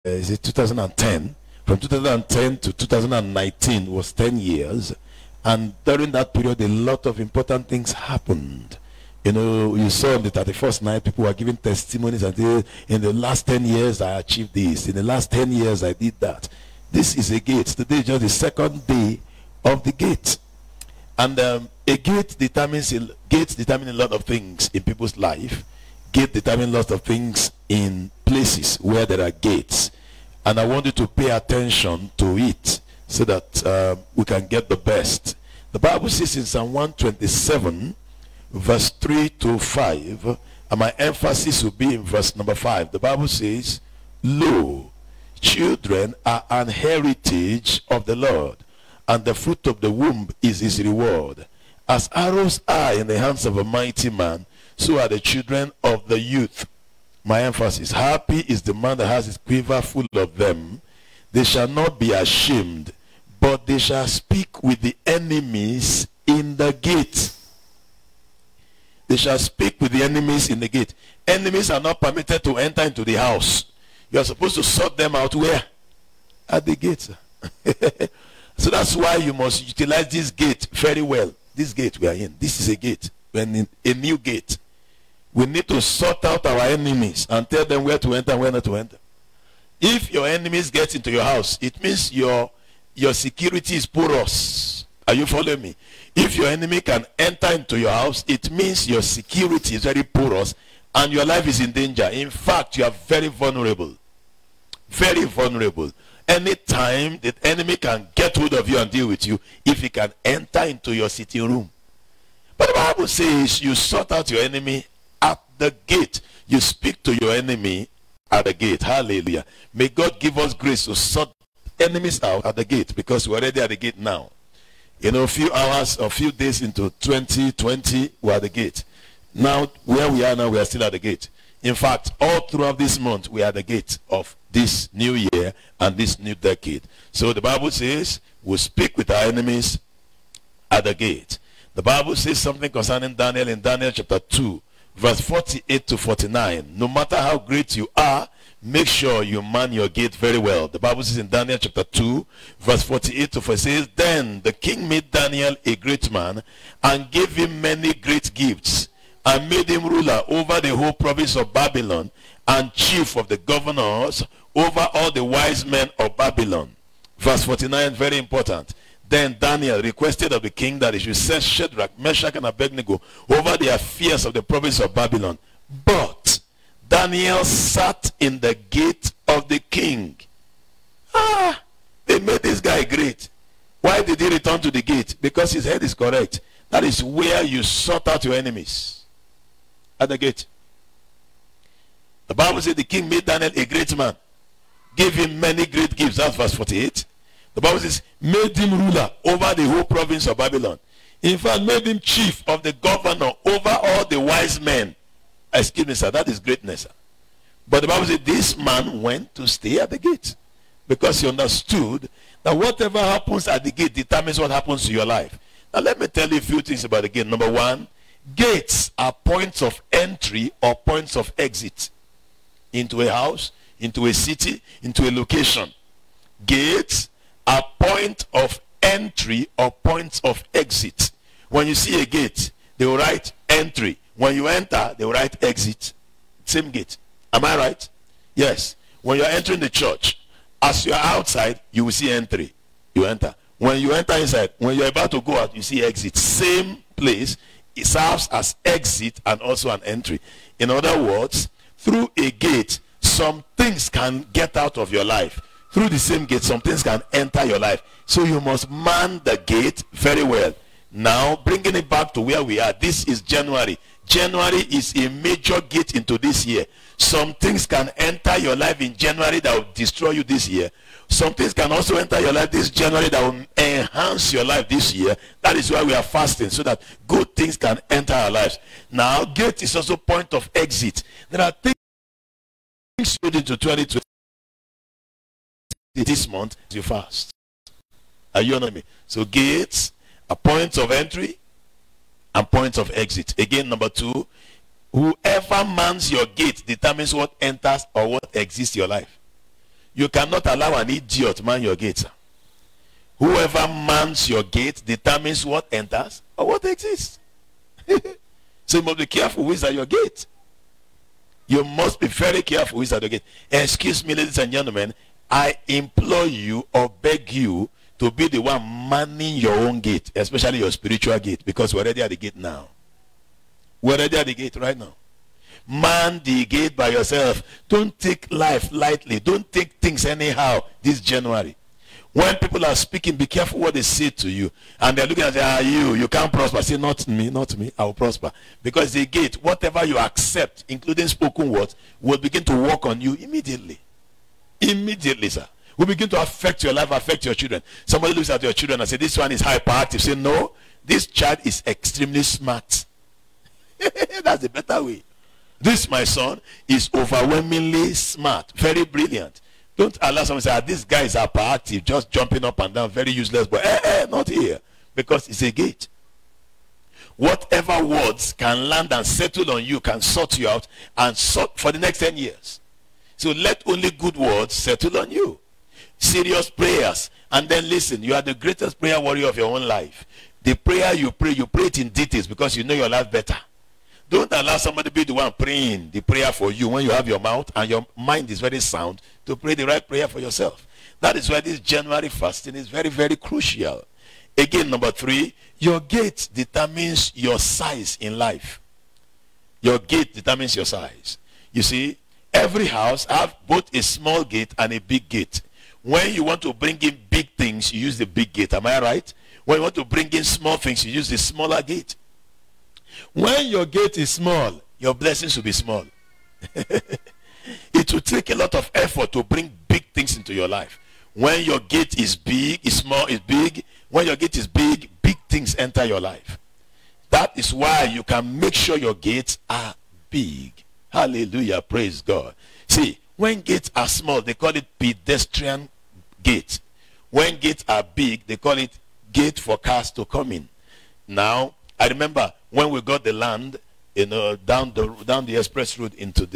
is it 2010? From 2010 to 2019 was 10 years. And during that period, a lot of important things happened. You know, you saw on the 31st night, people were giving testimonies and they, in the last 10 years, I achieved this. In the last 10 years, I did that. This is a gate. Today is just the second day of the gate. And a gate determines a lot of things in people's life. Gate determines lots of things in places where there are gates. And I want you to pay attention to it so that we can get the best. The Bible says in Psalm 127, verse 3 to 5, and my emphasis will be in verse number 5. The Bible says, "Lo, children are an heritage of the Lord, and the fruit of the womb is his reward. As arrows are in the hands of a mighty man, so are the children of the youth." My emphasis: happy is the man that has his quiver full of them. They shall not be ashamed, but they shall speak with the enemies in the gate. They shall speak with the enemies in the gate. Enemies are not permitted to enter into the house. You are supposed to sort them out where? At the gate. So that's why you must utilize this gate very well. This gate we are in, this is a gate. We're in a new gate. We need to sort out our enemies and tell them where to enter and where not to enter. If your enemies get into your house, it means your security is porous. Are you following me? If your enemy can enter into your house, it means your security is very porous and your life is in danger. In fact, you are very vulnerable. Very vulnerable. Anytime the enemy can get hold of you and deal with you, if he can enter into your sitting room. But the Bible says you sort out your enemy at the gate. You speak to your enemy at the gate. Hallelujah. May God give us grace to sort enemies out at the gate, because we're already at the gate now. You know, a few hours or a few days into 2020, we're at the gate. Now, where we are now, we are still at the gate. In fact, all throughout this month, we are at the gate of this new year and this new decade. So the Bible says we'll speak with our enemies at the gate. The Bible says something concerning Daniel in Daniel chapter 2, verse 48 to 49. No matter how great you are, make sure you man your gate very well. The Bible says in Daniel chapter 2, verse 48 to 49, says, "Then the king made Daniel a great man and gave him many great gifts, and made him ruler over the whole province of Babylon, and chief of the governors over all the wise men of Babylon." Verse 49, very important. "Then Daniel requested of the king that he should set Shadrach, Meshach, and Abednego over the affairs of the province of Babylon. But Daniel sat in the gate of the king." They made this guy great. Why did he return to the gate? Because his head is correct. That is where you sort out your enemies. At the gate. The Bible says the king made Daniel a great man, gave him many great gifts. That's verse 48. The Bible says, made him ruler over the whole province of Babylon. In fact, made him chief of the governor over all the wise men. Excuse me, sir, that is greatness, sir. But the Bible says this man went to stay at the gate, because he understood that whatever happens at the gate determines what happens to your life. Now let me tell you a few things about the gate. Number one, gates are points of entry or points of exit into a house, into a city, into a location. Gates are points of entry or points of exit. When you see a gate, they will write entry. When you enter, they will write exit. Same gate. Am I right? Yes. When you're entering the church, as you're outside, you will see entry. You enter. When you enter inside, when you're about to go out, you see exit. Same place. It serves as exit and also an entry. In other words, through a gate, some things can get out of your life. Through the same gate, some things can enter your life. So you must man the gate very well. Now, bringing it back to where we are, this is January. January is a major gate into this year. Some things can enter your life in January that will destroy you this year. Some things can also enter your life this January that will enhance your life this year. That is why we are fasting, so that good things can enter our lives. Now, gate is also point of exit. There are things into 2020. This month, you fast. Are you on me? So gates are points of entry and points of exit. Again, number two, whoever mans your gate determines what enters or what exits your life. You cannot allow an idiot man your gate, sir. Whoever mans your gate determines what enters or what exists. So you must be careful who is at your gate. You must be very careful who is at your gate. Excuse me, ladies and gentlemen, I implore you or beg you to be the one manning your own gate, especially your spiritual gate, because we're already at the gate now. We're already at the gate right now. Man the gate by yourself. Don't take life lightly. Don't take things anyhow this January. When people are speaking, be careful what they say to you. And they're looking at you, you can't prosper. Say, not me, I will prosper. Because the gate, whatever you accept, including spoken words, will begin to work on you immediately. Immediately, sir. Will begin to affect your life, affect your children. Somebody looks at your children and say, this one is hyperactive. Say, no, this child is extremely smart. That's the better way. This, my son, is overwhelmingly smart, very brilliant. Don't allow someone to say, this guy is hyperactive, just jumping up and down, very useless. But not here, because it's a gate. Whatever words can land and settle on you can sort you out and sort for the next 10 years. So let only good words settle on you. Serious prayers. And then listen, you are the greatest prayer warrior of your own life. The prayer you pray it in details because you know your life better. Don't allow somebody to be the one praying the prayer for you when you have your mouth and your mind is very sound to pray the right prayer for yourself. That is why this January fasting is very, very crucial. Again, number 3, your gate determines your size in life. Your gate determines your size. You see, every house have both a small gate and a big gate. When you want to bring in big things, you use the big gate. Am I right? When you want to bring in small things, you use the smaller gate. When your gate is small, your blessings will be small. It will take a lot of effort to bring big things into your life. When your gate is big, is small, is big. When your gate is big, big things enter your life. That is why you can make sure your gates are big. Hallelujah, praise God. See, when gates are small, they call it pedestrian gate. When gates are big, they call it gate for cars to come in. Now, I remember when we got the land, down the express road into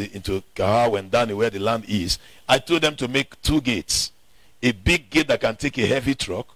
Kahau and down where the land is, I told them to make 2 gates. A big gate that can take a heavy truck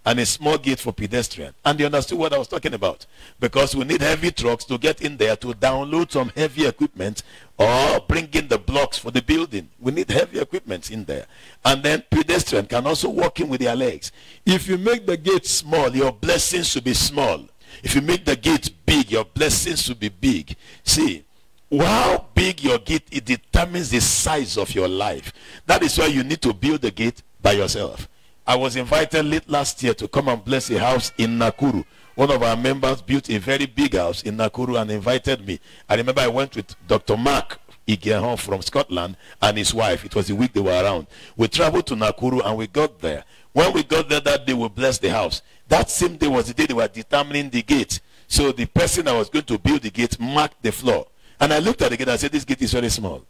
and a small gate for pedestrian. And they understood what I was talking about. Because we need heavy trucks to get in there to download some heavy equipment or bring in the blocks for the building. We need heavy equipment in there. And then pedestrian can also walk in with their legs. If you make the gate small, your blessings should be small. If you make the gate big, your blessings will be big. See, how big your gate, it determines the size of your life. That is why you need to build the gate by yourself. I was invited late last year to come and bless a house in Nakuru. One of our members built a very big house in Nakuru and invited me. I remember I went with Dr. Mark Igehon from Scotland and his wife. It was the week they were around. We traveled to Nakuru and we got there. When we got there that day, we blessed the house. That same day was the day they were determining the gate. So the person that was going to build the gate marked the floor. And I looked at the gate and I said, this gate is very small.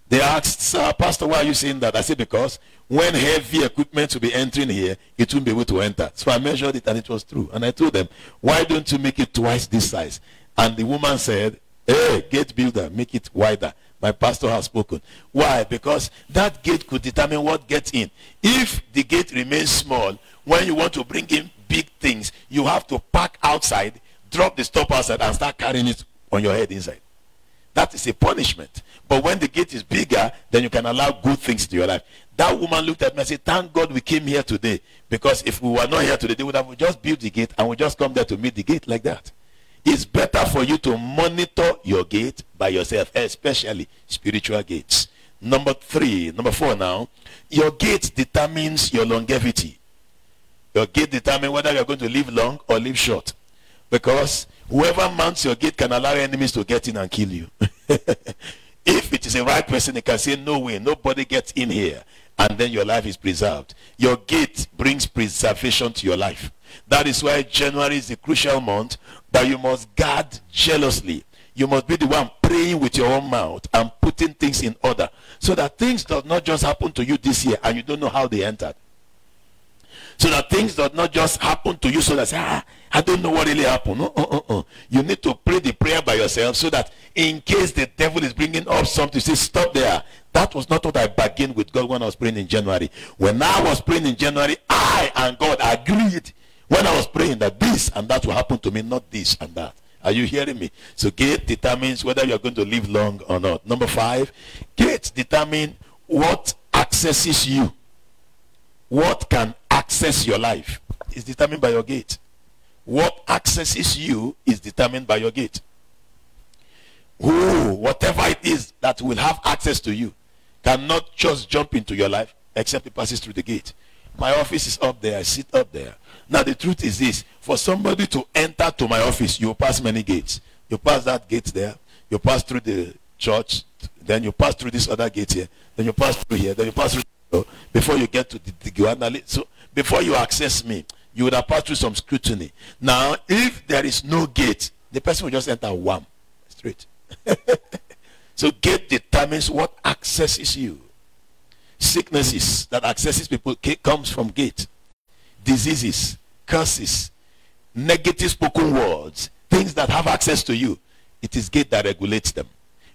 They asked, sir, pastor, why are you saying that? I said, because when heavy equipment will be entering here, it won't be able to enter. So I measured it and it was true. And I told them, why don't you make it twice this size? And the woman said, hey, gate builder, make it wider. My pastor has spoken. Why? Because that gate could determine what gets in. If the gate remains small, when you want to bring in big things, you have to park outside, drop the stuff outside, and start carrying it on your head inside. That is a punishment. But when the gate is bigger, then you can allow good things to your life. That woman looked at me and said, thank God we came here today. Because if we were not here today, they would have just built the gate and we just come there to meet the gate like that. It's better for you to monitor your gate by yourself, especially spiritual gates. Number 4 now, your gate determines your longevity. Your gate determines whether you're going to live long or live short. Because whoever mounts your gate can allow enemies to get in and kill you. If it is a right person, they can say, no way, nobody gets in here. And then your life is preserved. Your gate brings preservation to your life. That is why January is the crucial month that you must guard jealously. You must be the one praying with your own mouth and putting things in order so that things do not just happen to you this year and you don't know how they entered. So that things do not just happen to you so that I don't know what really happened. No, You need to pray the prayer by yourself so that in case the devil is bringing up something, say, stop there. That was not what I bargained with God when I was praying in January. When I was praying in January, I and God agreed when I was praying that this and that will happen to me, not this and that. Are you hearing me? So gate determines whether you're going to live long or not. Number 5, gates determine what accesses you. What can access your life is determined by your gate. What accesses you is determined by your gate. Whatever it is that will have access to you cannot just jump into your life except it passes through the gate. My office is up there. I sit up there. Now the truth is this. For somebody to enter to my office, you pass many gates. You pass that gate there. You pass through the church. Then you pass through this other gate here. Then you pass through here. Then you pass through before you get to the Guanali. So before you access me, you would have passed through some scrutiny. Now, if there is no gate, the person will just enter wham, straight. So gate determines what accesses you. Sicknesses that accesses people comes from gate. Diseases, curses, negative spoken words, things that have access to you, it is gate that regulates them.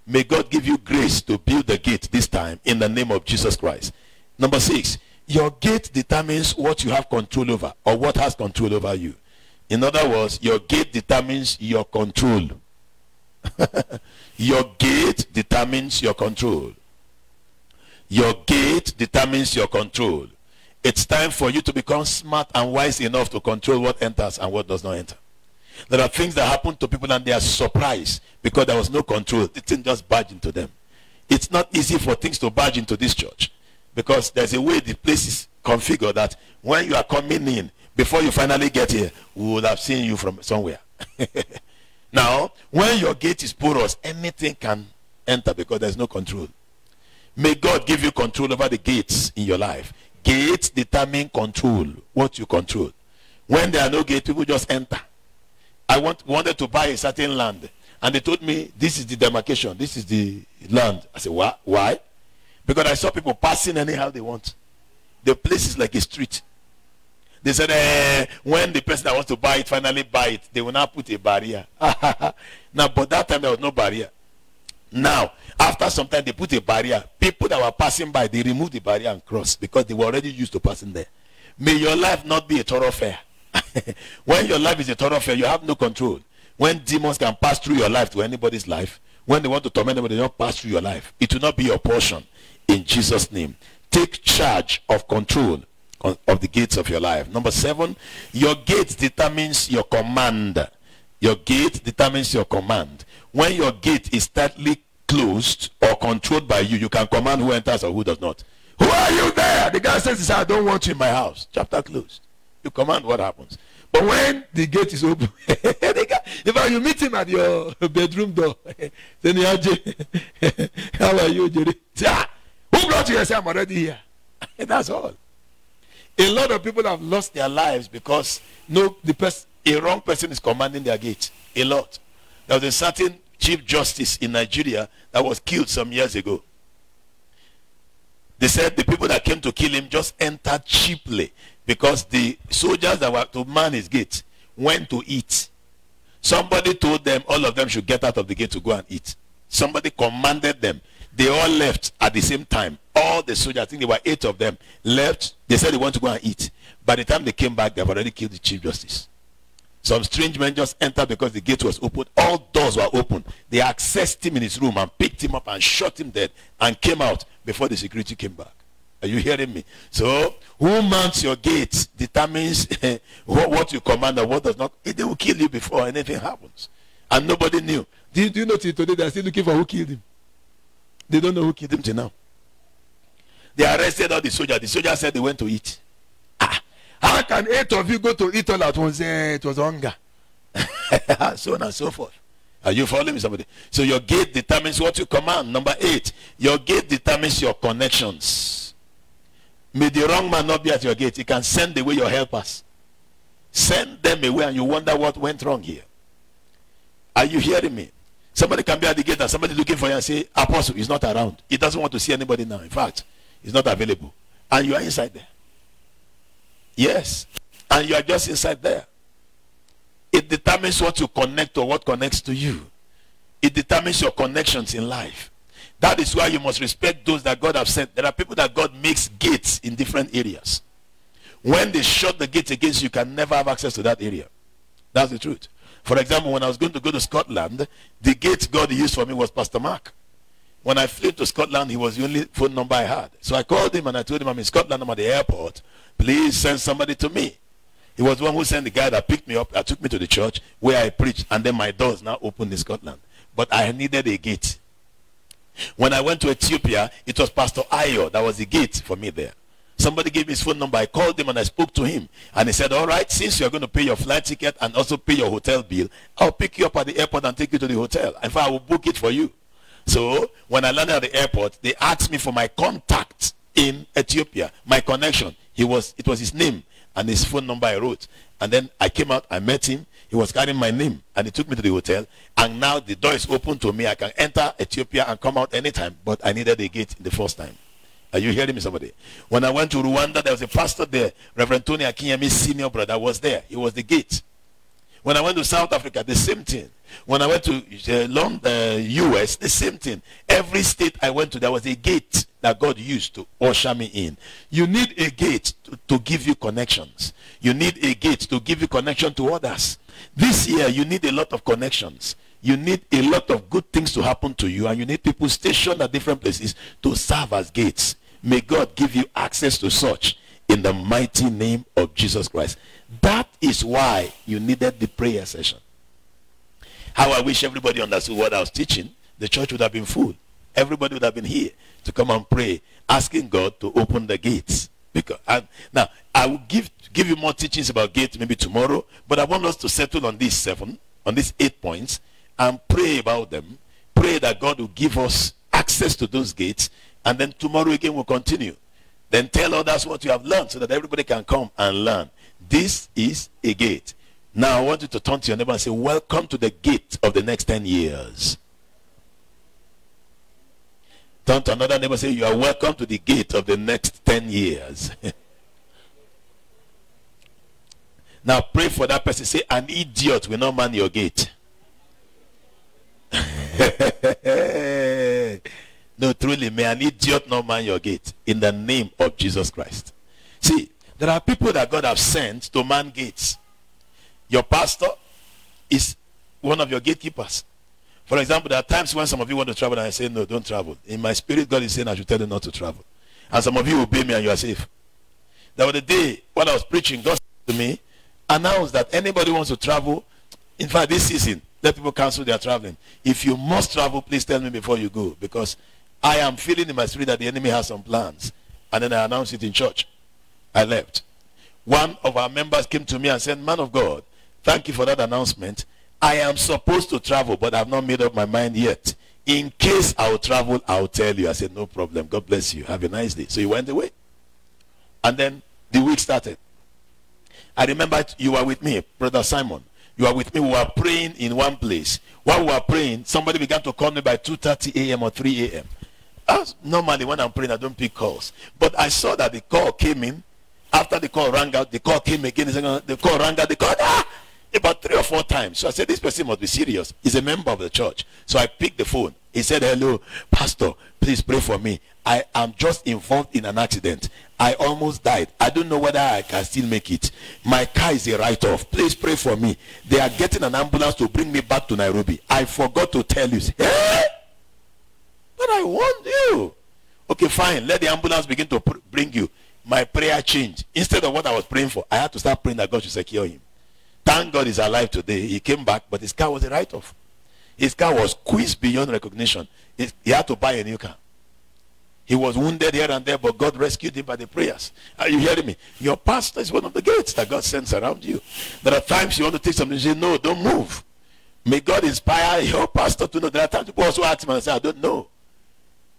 May God give you grace to build the gate this time in the name of Jesus Christ. Number 6, your gate determines what you have control over or what has control over you. In other words, your gate determines your control. Your gate determines your control. Your gate determines your control. It's time for you to become smart and wise enough to control what enters and what does not enter. There are things that happen to people and they are surprised because there was no control. It didn't just barge into them. It's not easy for things to barge into this church because there's a way the place is configured that when you are coming in, before you finally get here, we would have seen you from somewhere. Now, when your gate is porous, anything can enter because there's no control. May God give you control over the gates in your life. Gates determine control, what you control. When there are no gates, people just enter. I wanted to buy a certain land, and they told me, this is the demarcation, this is the land. I said, why? Because I saw people passing anyhow they want. The place is like a street. They said, when the person that wants to buy it finally buy it, they will now put a barrier. Now, but that time there was no barrier. Now, after some time, they put a barrier. People that were passing by, they removed the barrier and crossed because they were already used to passing there. May your life not be a thoroughfare. When your life is a thoroughfare, you have no control. When demons can pass through your life to anybody's life, when they want to torment anybody, they don't pass through your life. It will not be your portion. In Jesus' name, take charge of control of the gates of your life. Number 7, your gate determines your command. Your gate determines your command. When your gate is tightly closed or controlled by you, you can command who enters or who does not. Who are you there? The guy says, I don't want you in my house. Chapter closed. You command what happens. But when the gate is open, if you meet him at your bedroom door, then you are, how are you, Jerry? Who brought you here? Say, I'm already here. That's all. A lot of people have lost their lives because a wrong person is commanding their gate. A lot. There was a certain Chief Justice in Nigeria that was killed some years ago. They said the people that came to kill him just entered cheaply because the soldiers that were to man his gate went to eat. Somebody told them all of them should get out of the gate to go and eat. Somebody commanded them. They all left at the same time. All the soldiers, I think there were 8 of them, left. They said they want to go and eat. By the time they came back, they've already killed the Chief Justice. Some strange men just entered because the gate was open. All doors were open. They accessed him in his room and picked him up and shot him dead and came out before the security came back. Are you hearing me? So, who mounts your gate determines what you command and what does not. They will kill you before anything happens. And nobody knew. Do you know till today they are still looking for who killed him? They don't know who killed him till now. They arrested all the soldiers. The soldiers said they went to eat. How can 8 of you go to eat all at once? It was hunger. So on and so forth. Are you following me, somebody? So your gate determines what you command. Number 8, your gate determines your connections. May the wrong man not be at your gate. He can send away your helpers. Send them away and you wonder what went wrong here. Are you hearing me? Somebody can be at the gate and somebody looking for you and say, Apostle is not around. He doesn't want to see anybody now. In fact, he's not available. And you are inside there. Yes. And you are just inside there. It determines what you connect or what connects to you. It determines your connections in life. That is why you must respect those that God has sent. There are people that God makes gates in different areas. When they shut the gates against you, you can never have access to that area. That's the truth. For example, when I was going to go to Scotland, the gate God used for me was Pastor Mark. When I flew to Scotland, he was the only phone number I had. So I called him and I told him, I'm in Scotland, I'm at the airport. Please send somebody to me. He was the one who sent the guy that picked me up, that took me to the church where I preached, and then my doors now opened in Scotland. But I needed a gate. When I went to Ethiopia, it was Pastor Ayo that was the gate for me there. Somebody gave me his phone number. I called him and I spoke to him. And he said, all right, since you're going to pay your flight ticket and also pay your hotel bill, I'll pick you up at the airport and take you to the hotel. In fact, I will book it for you. So when I landed at the airport, they asked me for my contact in Ethiopia, my connection. It was his name and his phone number I wrote. And then I came out, I met him. He was carrying my name and he took me to the hotel. And now the door is open to me. I can enter Ethiopia and come out anytime. But I needed a gate the first time. Are you hearing me, somebody? When I went to Rwanda, there was a pastor there. Reverend Tony Akinyemi's senior brother was there. He was the gate. When I went to South Africa, the same thing. When I went to US, the same thing. Every state I went to, there was a gate that God used to usher me in. You need a gate to give you connections. You need a gate to give you connection to others. This year, you need a lot of connections. You need a lot of good things to happen to you, and you need people stationed at different places to serve as gates. May God give you access to such in the mighty name of Jesus Christ. That is why you needed the prayer session. How I wish everybody understood what I was teaching. The church would have been full. Everybody would have been here to come and pray, asking God to open the gates. Now, I will give you more teachings about gates maybe tomorrow, but I want us to settle on these 8 points, and pray about them. Pray that God will give us access to those gates, and then tomorrow again we'll continue. Then tell others what you have learned so that everybody can come and learn. This is a gate. Now I want you to turn to your neighbor and say, welcome to the gate of the next 10 years. Turn to another neighbor and say, you are welcome to the gate of the next 10 years. Now pray for that person. Say, an idiot will not man your gate. No, truly, may an idiot not man your gate in the name of Jesus Christ. See, there are people that God has sent to man gates. Your pastor is one of your gatekeepers. For example, there are times when some of you want to travel and I say, no, don't travel. In my spirit, God is saying I should tell you not to travel. And some of you obey me and you are safe. There was a day when I was preaching, God said to me, announce that anybody wants to travel, in fact, this season, let people cancel their traveling. If you must travel, please tell me before you go, because I am feeling in my spirit that the enemy has some plans. And then I announced it in church. I left. One of our members came to me and said, man of God, thank you for that announcement. I am supposed to travel, but I have not made up my mind yet. In case I will travel, I will tell you. I said, no problem. God bless you. Have a nice day. So he went away. And then the week started. I remember you were with me, Brother Simon. You were with me. We were praying in one place. While we were praying, somebody began to call me by 2:30 a.m. or 3 a.m. Normally, when I'm praying, I don't pick calls. But I saw that the call came in. After the call rang out, the call came again. The call rang out. The call, about 3 or 4 times. So I said, this person must be serious. He's a member of the church. So I picked the phone. He said, hello, pastor, please pray for me. I am just involved in an accident. I almost died. I don't know whether I can still make it. My car is a write-off. Please pray for me. They are getting an ambulance to bring me back to Nairobi. I forgot to tell you. Hey! But I warned you. Okay, fine. Let the ambulance begin to bring you. My prayer changed. Instead of what I was praying for, I had to start praying that God should secure him. Thank God he's alive today. He came back, but his car was a write-off. His car was squeezed beyond recognition. He had to buy a new car. He was wounded here and there, but God rescued him by the prayers. Are you hearing me? Your pastor is one of the gates that God sends around you. There are times you want to take something and say, no, don't move. May God inspire your pastor to know. There are times people also ask him and say, I don't know.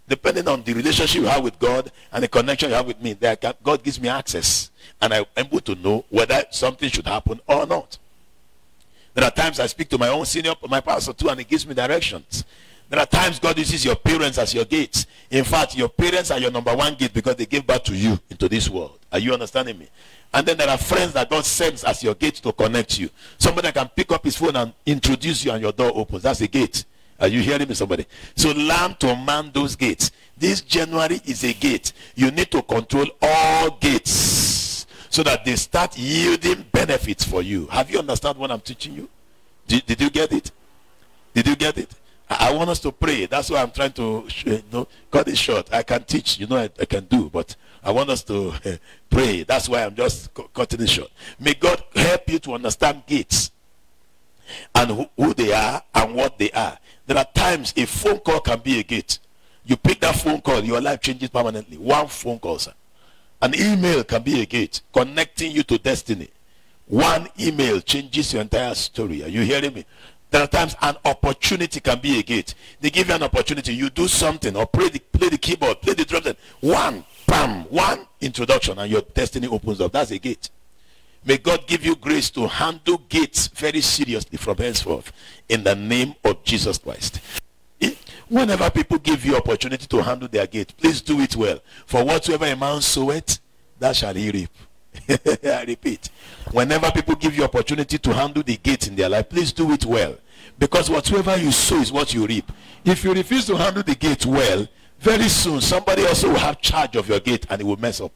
Depending on the relationship you have with God and the connection you have with me, God gives me access. And I'm able to know whether something should happen or not. There are times I speak to my own senior, my pastor too, and he gives me directions. There are times God uses your parents as your gates. In fact, your parents are your number one gate because they gave birth to you into this world. Are you understanding me? And then there are friends that God sends as your gate to connect you. Somebody can pick up his phone and introduce you and your door opens. That's a gate. Are you hearing me, somebody? So learn to man those gates. This January is a gate. You need to control all gates so that they start yielding benefits for you. Have you understood what I'm teaching you? Did you get it? Did you get it? I want us to pray. That's why I'm trying to cut it short. I can teach, I can do, but I want us to pray. That's why I'm just cutting it short. May God help you to understand gates and who they are and what they are. There are times a phone call can be a gate. You pick that phone call, your life changes permanently. One phone call, sir. An email can be a gate connecting you to destiny. One email changes your entire story. Are you hearing me? There are times an opportunity can be a gate. They give you an opportunity. You do something or play the keyboard, play the drums. One introduction and your destiny opens up. That's a gate. May God give you grace to handle gates very seriously from henceforth in the name of Jesus Christ. Whenever people give you opportunity to handle their gate, please do it well. For whatsoever a man soweth, that shall he reap. I repeat, whenever people give you opportunity to handle the gate in their life, please do it well, because whatsoever you sow is what you reap. If you refuse to handle the gate well, very soon somebody else will have charge of your gate and it will mess up,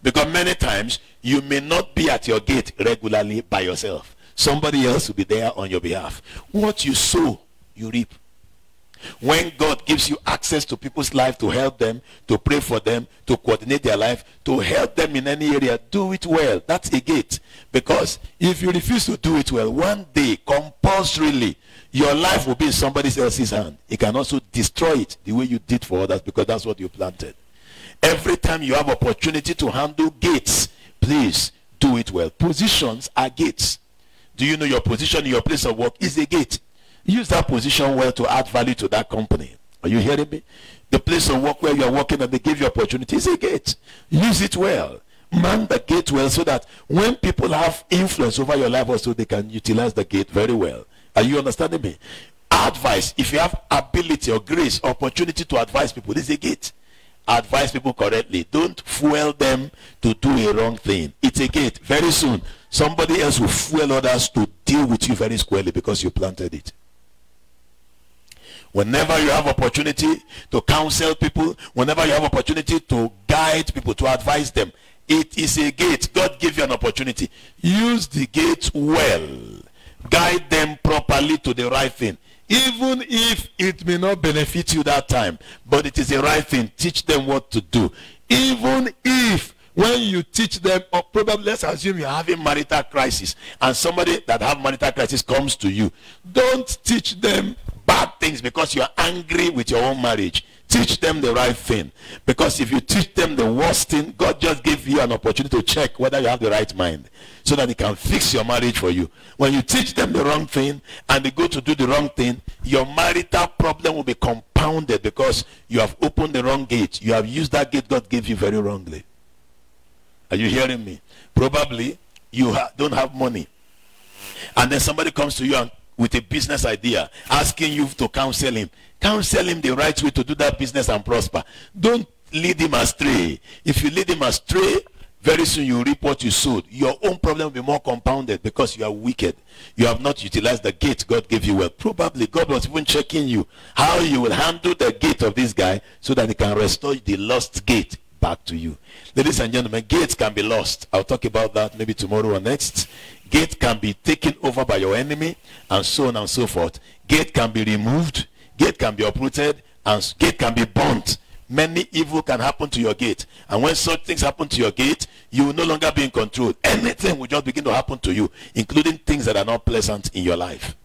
because many times you may not be at your gate regularly by yourself. Somebody else will be there on your behalf. What you sow, you reap. When God gives you access to people's life to help them, to pray for them, to coordinate their life, to help them in any area, do it well. That's a gate. Because if you refuse to do it well, one day, compulsorily, your life will be in somebody else's hand. It can also destroy it the way you did for others, because that's what you planted. Every time you have opportunity to handle gates, please do it well. Positions are gates. Do you know your position in your place of work is a gate? Use that position well to add value to that company. Are you hearing me? The place of work where you are working and they give you opportunity is a gate. Use it well. Man the gate well so that when people have influence over your life also, they can utilize the gate very well. Are you understanding me? Advice. If you have ability or grace, opportunity to advise people, this is a gate. Advise people correctly. Don't fuel them to do a wrong thing. It's a gate. Very soon, somebody else will fuel others to deal with you very squarely because you planted it. Whenever you have opportunity to counsel people, whenever you have opportunity to guide people, to advise them, it is a gate. God gave you an opportunity. Use the gate well. Guide them properly to the right thing. Even if it may not benefit you that time, but it is the right thing. Teach them what to do. Even if when you teach them, or probably let's assume you're having marital crisis and somebody that have marital crisis comes to you, don't teach them bad things because you're angry with your own marriage. Teach them the right thing, because if you teach them the worst thing, God just gave you an opportunity to check whether you have the right mind so that he can fix your marriage for you. When you teach them the wrong thing and they go to do the wrong thing, your marital problem will be compounded because you have opened the wrong gate. You have used that gate God gave you very wrongly. Are you hearing me? Probably you don't have money, and then somebody comes to you and with a business idea, asking you to counsel him. Counsel him the right way to do that business and prosper. Don't lead him astray. If you lead him astray, very soon you reap what you sowed. Your own problem will be more compounded because you are wicked. You have not utilized the gate God gave you well. Probably God was even checking you, how you will handle the gate of this guy so that he can restore the lost gate back to you. Ladies and gentlemen, gates can be lost. I'll talk about that maybe tomorrow or next. Gate can be taken over by your enemy, and so on and so forth. Gate can be removed, gate can be uprooted, and gate can be burnt. Many evil can happen to your gate, and when such things happen to your gate, you will no longer be in control. Anything will just begin to happen to you, including things that are not pleasant in your life.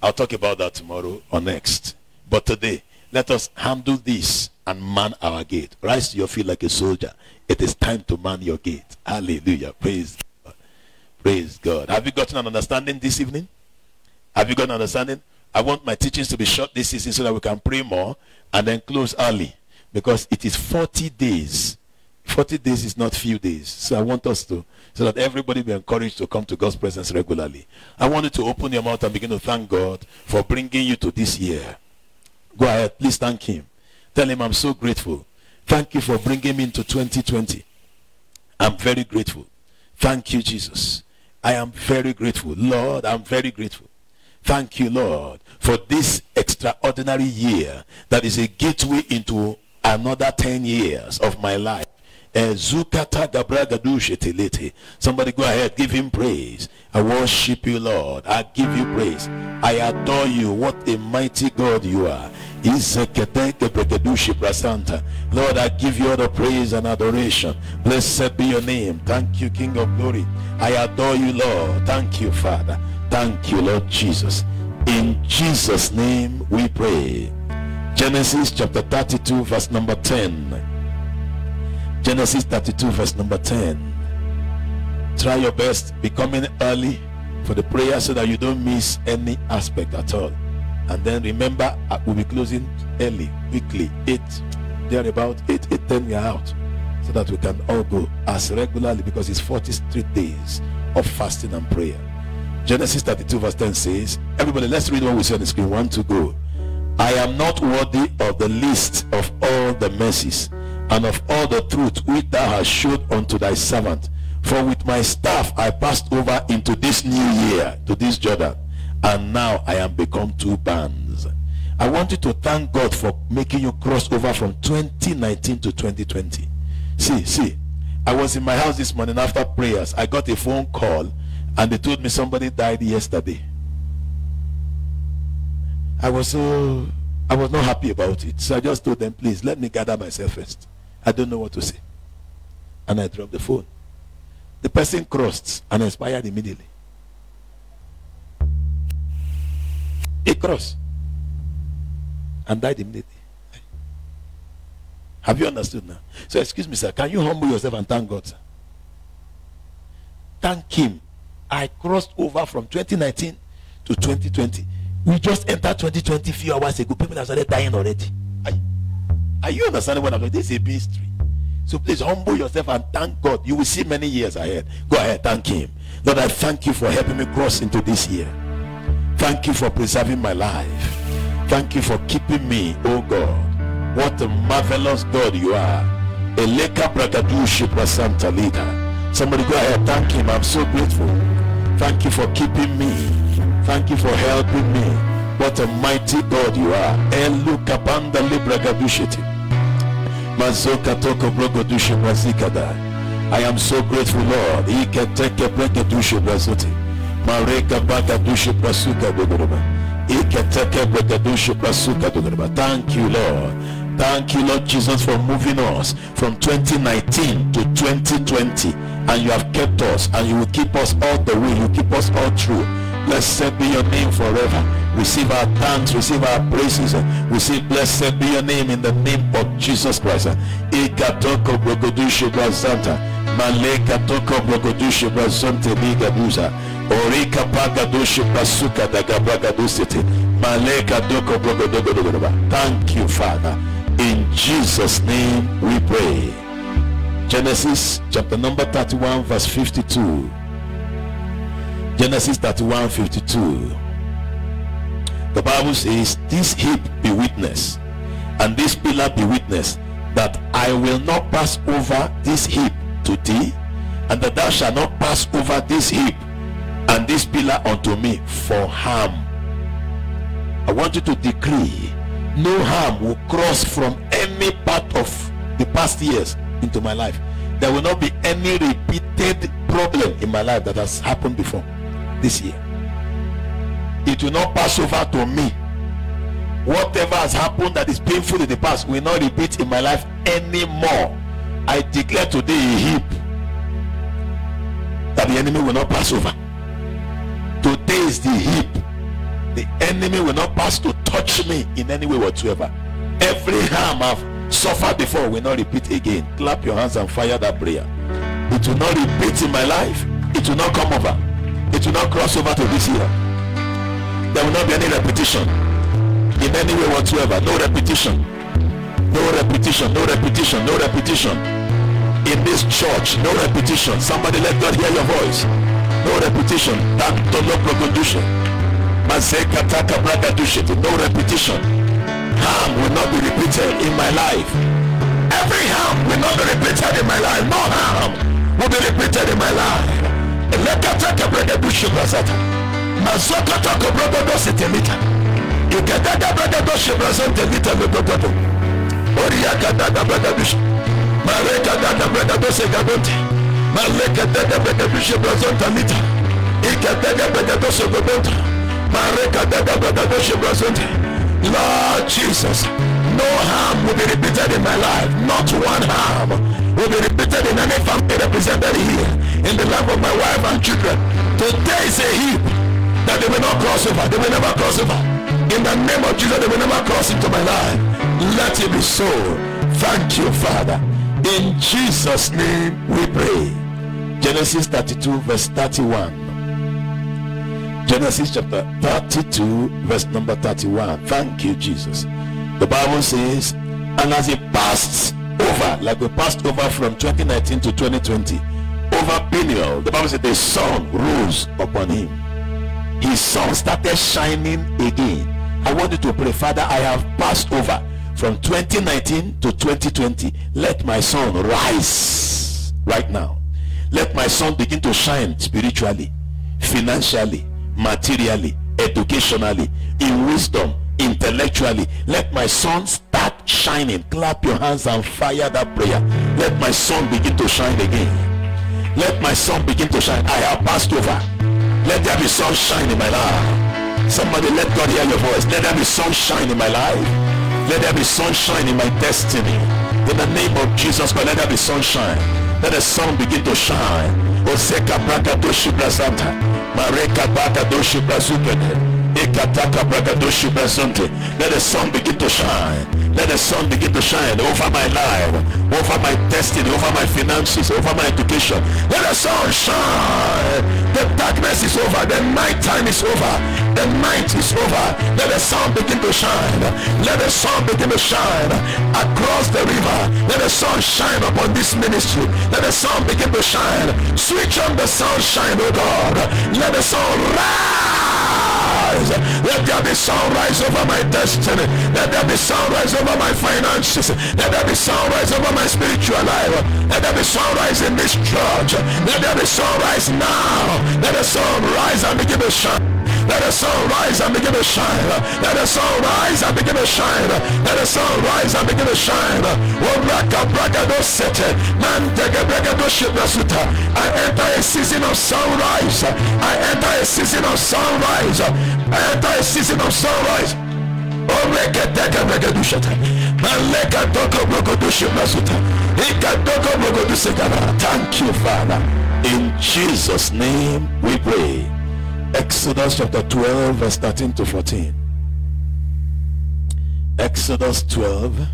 I'll talk about that tomorrow or next. But today, let us handle this and man our gate. Rise to your feet like a soldier. It is time to man your gate. Hallelujah. Praise God. Praise God. Have you gotten an understanding this evening? Have you got an understanding? I want my teachings to be short this season so that we can pray more and then close early, because it is 40 days 40 days is not few days. So I want us to, so that everybody be encouraged to come to God's presence regularly. I want you to open your mouth and begin to thank God for bringing you to this year. Go ahead, please thank him. Tell him, I'm so grateful. Thank you for bringing me into 2020. I'm very grateful. Thank you, Jesus. I am very grateful. Lord, I'm very grateful. Thank you, Lord, for this extraordinary year that is a gateway into another 10 years of my life. Somebody go ahead, give him praise. I worship you, Lord. I give you praise. I adore you. What a mighty God you are. Lord, I give you all the praise and adoration. Blessed be your name. Thank you, King of glory. I adore you, Lord. Thank you, Father. Thank you, Lord Jesus. In Jesus' name we pray. Genesis chapter 32 verse number 10. Genesis 32 verse number 10. Try your best, be coming early for the prayer so that you don't miss any aspect at all. And then remember, we'll be closing early, weekly, 8, there about 8:10 we are out, so that we can all go as regularly, because it's 40 straight days of fasting and prayer. Genesis 32 verse 10 says, everybody, let's read what we see on the screen. 1 to go. I am not worthy of the least of all the mercies and of all the truth which thou hast showed unto thy servant. For with my staff I passed over into this new year, to this Jordan, and now I am become 2 bands. I want you to thank God for making you cross over from 2019 to 2020. See, I was in my house this morning after prayers. I got a phone call and they told me somebody died yesterday. I was not happy about it. So I just told them, please let me gather myself first. I don't know what to say. And I dropped the phone. The person crossed and expired immediately. He crossed and died immediately. Have you understood now? So excuse me, sir, can you humble yourself and thank God, sir? Thank him. I crossed over from 2019 to 2020. We just entered 2020 a few hours ago. People have started dying already. Are you understanding what I'm doing? This is a mystery. So please humble yourself and thank God. You will see many years ahead. Go ahead, thank him. Lord, I thank you for helping me cross into this year. Thank you for preserving my life. Thank you for keeping me, oh God. What a marvelous God you are. Eleka Bragadushi Prasanta Leader. Somebody go ahead, thank him. I'm so grateful. Thank you for keeping me. Thank you for helping me. What a mighty God you are. Eluka Banda Libragadushiti. Mazoka Toko Brogodushi Brazikada. I am so grateful, Lord. Iketeke Bregadushi Brazuti. Mareka Bagadushi Brasuka Dogoroba. Iketeke Bregadushi Brasuka Dogoroba. Thank you, Lord. Thank you, Lord Jesus, for moving us from 2019 to 2020. And you have kept us, and you will keep us all the way. You keep us all through. Blessed be your name forever. Receive our thanks, receive our praises. We say, blessed be your name in the name of Jesus Christ. Ikatoko Brogodushe Brazanta. Maleka Toko Brogodushe Brazante Ligaduza. Orika Pagadushe Brasuka Dagabragadusiti. Maleka Doko Brogodogodogodoba. Thank you, Father. In Jesus' name we pray. Genesis chapter number 31 verse 52. Genesis 31 52. The Bible says, this heap be witness, and this pillar be witness, that I will not pass over this heap to thee, and that thou shalt not pass over this heap and this pillar unto me for harm. I want you to decree, no harm will cross from any part of the past years into my life. There will not be any repeated problem in my life that has happened before this year. It will not pass over to me. Whatever has happened that is painful in the past will not repeat in my life anymore. I declare today a heap that the enemy will not pass over. Today is the heap. The enemy will not pass to touch me in any way whatsoever. Every harm I've suffered before will not repeat again. Clap your hands and fire that prayer. It will not repeat in my life. It will not come over. It will not cross over to this year. There will not be any repetition in any way whatsoever. No repetition. No repetition. No repetition. No repetition. in this church. No repetition. Somebody let God hear your voice. No repetition. No repetition. Harm will not be repeated in my life. Every harm will not be repeated in my life. No harm will be repeated in my life. Lord Jesus, no harm will be repeated in my life. Not one harm will be repeated in any family represented here, in the life of my wife and children. Today is a heap that they will not cross over. They will never cross over. In the name of Jesus, they will never cross into my life. Let it be so. Thank you, Father. In Jesus' name we pray. Genesis 32 verse 31. Genesis chapter 32 verse number 31. Thank you, Jesus. The Bible says, and as he passed over, like we passed over from 2019 to 2020, over Peniel, the Bible said the sun rose upon him. His sun started shining again. I want you to pray, Father, I have passed over from 2019 to 2020. Let my sun rise right now. Let my sun begin to shine spiritually, financially, materially, educationally, in wisdom, intellectually. Let my sun start shining. Clap your hands and fire that prayer. Let my sun begin to shine again. Let my sun begin to shine. I have passed over. Let there be sunshine in my life. Somebody let God hear your voice. Let there be sunshine in my life. Let there be sunshine in my destiny. In the name of Jesus Christ, let there be sunshine. Let the sun begin to shine. Oseka braka doshi brazanta. Mareka baka doshi brazukene. Ekataka braka doshi brazante. Let the sun begin to shine. Let the sun begin to shine over my life, over my destiny, over my finances, over my education. Let the sun shine. The darkness is over. The night time is over. The night is over. Let the sun begin to shine. Let the sun begin to shine across the river. Let the sun shine upon this ministry. Let the sun begin to shine. Switch on the sunshine, oh God. Let the sun rise. Let there be sunrise over my destiny. Let there be sunrise over my finances. Let there be sunrise over my spiritual life. Let there be sunrise in this church. Let there be sunrise now. Let the sun rise and begin to shine. Let the sun rise and begin to shine. Let the sun rise and begin to shine. Let the sun rise and begin to shine. I enter a season of sunrise. I enter a season of sunrise. I enter a season of sunrise. Thank you, Father. In Jesus' name we pray. Exodus chapter 12 verse 13 to 14. Exodus 12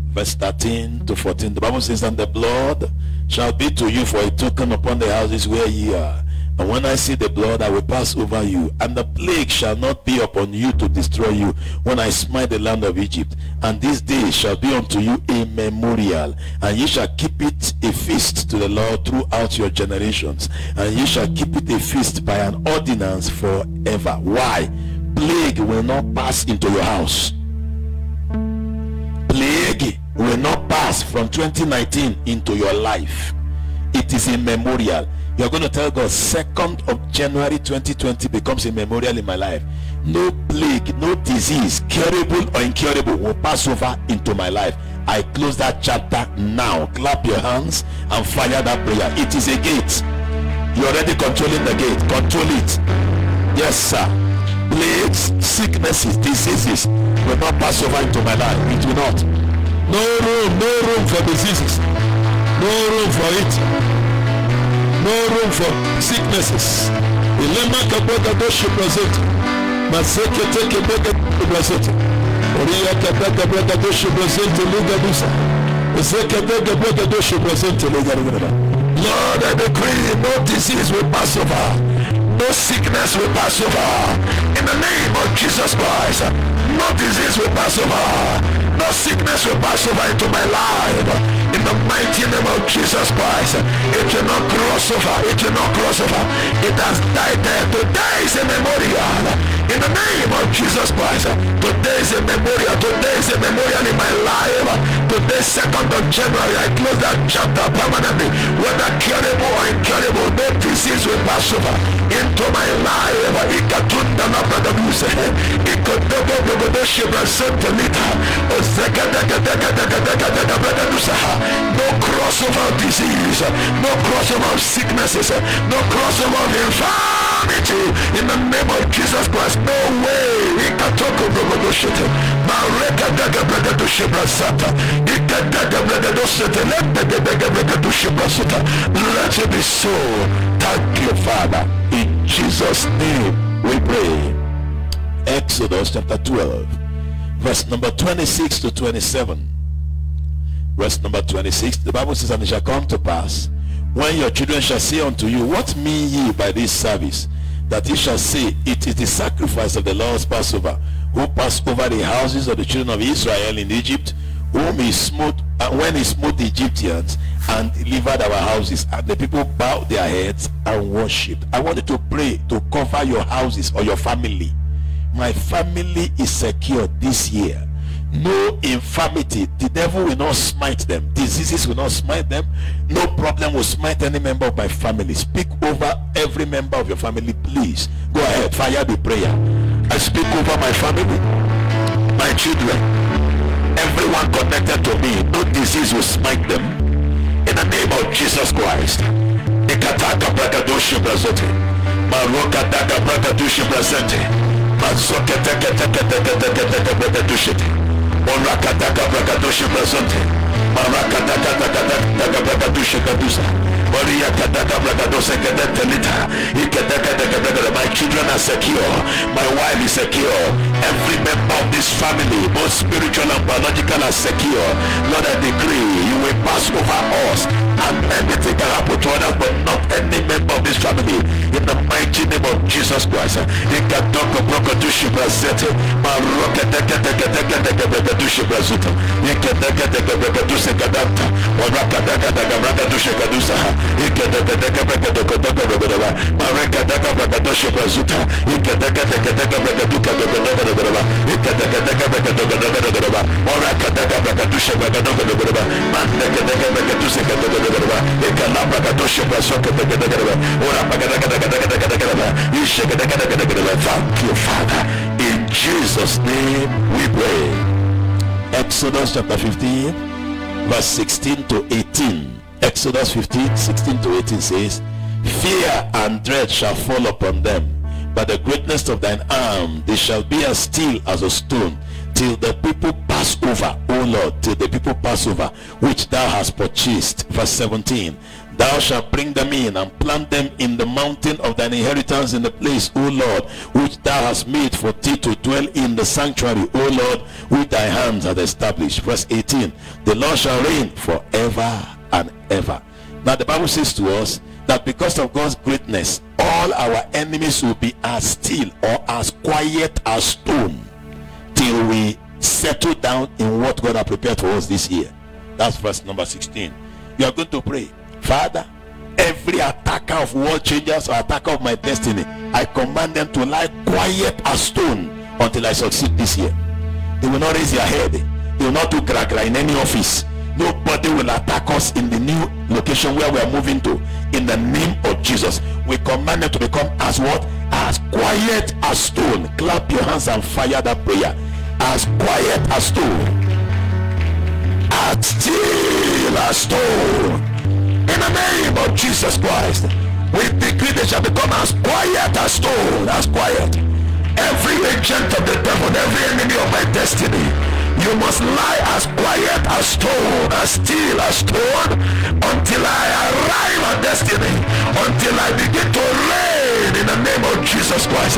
verse 13 to 14. The Bible says, and the blood shall be to you for a token upon the houses where ye are. And when I see the blood, I will pass over you, and the plague shall not be upon you to destroy you when I smite the land of Egypt. And this day shall be unto you a memorial, and ye shall keep it a feast to the Lord throughout your generations, and ye shall keep it a feast by an ordinance forever. Why? Plague will not pass into your house. Plague will not pass from 2019 into your life. It is a memorial. You're going to tell God, 2nd of January 2020 becomes a memorial in my life. No plague, no disease, curable or incurable, will pass over into my life. I close that chapter now. Clap your hands and fire that prayer. It is a gate. You're already controlling the gate. Control it. Yes, sir. Plagues, sicknesses, diseases will not pass over into my life. It will not. No room for diseases. No room for it. No room for sicknesses. Ilema kabaka doshi present. Maseke teke beka present. Oriya kabaka beka doshi present. Liga busa. Maseke beka beka doshi present. Liga busa. Lord, I decree no disease will pass over. No sickness will pass over. In the name of Jesus Christ. No disease will pass over. No sickness will pass over into my life. In the mighty name Jesus Christ. It will not cross over. It will not cross over. It has died there. Today is a memorial. In the name of Jesus Christ. Today is a memorial. Today is a memorial in my life. Today, 2nd of January, I close that chapter permanently. Whether curable or incurable, no disease will pass over into my life. No crossover of disease, no crossover of sicknesses, no crossover of infirmity. In the name of Jesus Christ, no way. Let it be so. Thank you, Father. In Jesus' name we pray. Exodus chapter 12, verse number 26 to 27. Verse number 26, the Bible says, and it shall come to pass, when your children shall say unto you, what mean ye by this service? That ye shall say, it is the sacrifice of the Lord's Passover, who passed over the houses of the children of Israel in Egypt, whom he smote, when he smote the Egyptians and delivered our houses. And the people bowed their heads and worshipped. I want you to pray to cover your houses or your family. My family is secure this year. No infirmity, the devil will not smite them, diseases will not smite them, no problem will smite any member of my family. Speak over every member of your family, please. Go ahead, fire the prayer. I speak over my family, my children, everyone connected to me. No disease will smite them in the name of Jesus Christ. Ikataka bragadoshi brazote, maroka daga bragadoshi brazete, mazoke teke teke teke teke teke bragadoshi. Morakataka bragadoshi brazote, marakataka taka bragadoshi kadusa, Maria kataka bragadose kedentelita, ikedeka. My children are secure, my wife is secure, every member of this family, both spiritual and biological, are secure. Lord, I decree you will pass over us, and anything can happen to others, but not any member of this family. In the mighty name of Jesus Christ, ikatoko bragadoshi brazete, marokataka bragadoshi brazuta, ikedeka bragadoshi kadanta, morakataka bragadoshi kadusa, ikedeka bragadoshi marekataka bragadoshi brazuta, ikedeka bragaduka bragadoshi, ikedeka bragadoshi morakataka bragadoshi bragadoshi, mandeka bragadoshi kadanta, ikala bragadoshi brazuka Thank you, Father. In Jesus' name we pray. Exodus chapter 15, verse 16 to 18. Exodus 15, 16 to 18 says, fear and dread shall fall upon them. By the greatness of thine arm, they shall be as still as a stone, till the people pass over, O Lord, till the people pass over, which thou hast purchased. Verse 17. Thou shalt bring them in and plant them in the mountain of thine inheritance, in the place, O Lord, which thou hast made for thee to dwell in the sanctuary, O Lord, which thy hands have established. Verse 18. The Lord shall reign forever and ever. Now the Bible says to us that because of God's greatness, all our enemies will be as still or as quiet as stone till we settle down in what God has prepared for us this year. That's verse number 16. You are going to pray, Father, every attacker of world changers or attacker of my destiny, I command them to lie quiet as stone until I succeed this year. They will not raise their head. They will not do gra-gra in any office. Nobody will attack us in the new location where we are moving to. In the name of Jesus, we command them to become as what? As quiet as stone. Clap your hands and fire that prayer. As quiet as stone, as still as stone. In the name of Jesus Christ, we decree they shall become as quiet as stone. As quiet. Every agent of the devil, every enemy of my destiny, you must lie as quiet as stone, as still as stone, until I arrive at destiny, until I begin to reign in the name of Jesus Christ.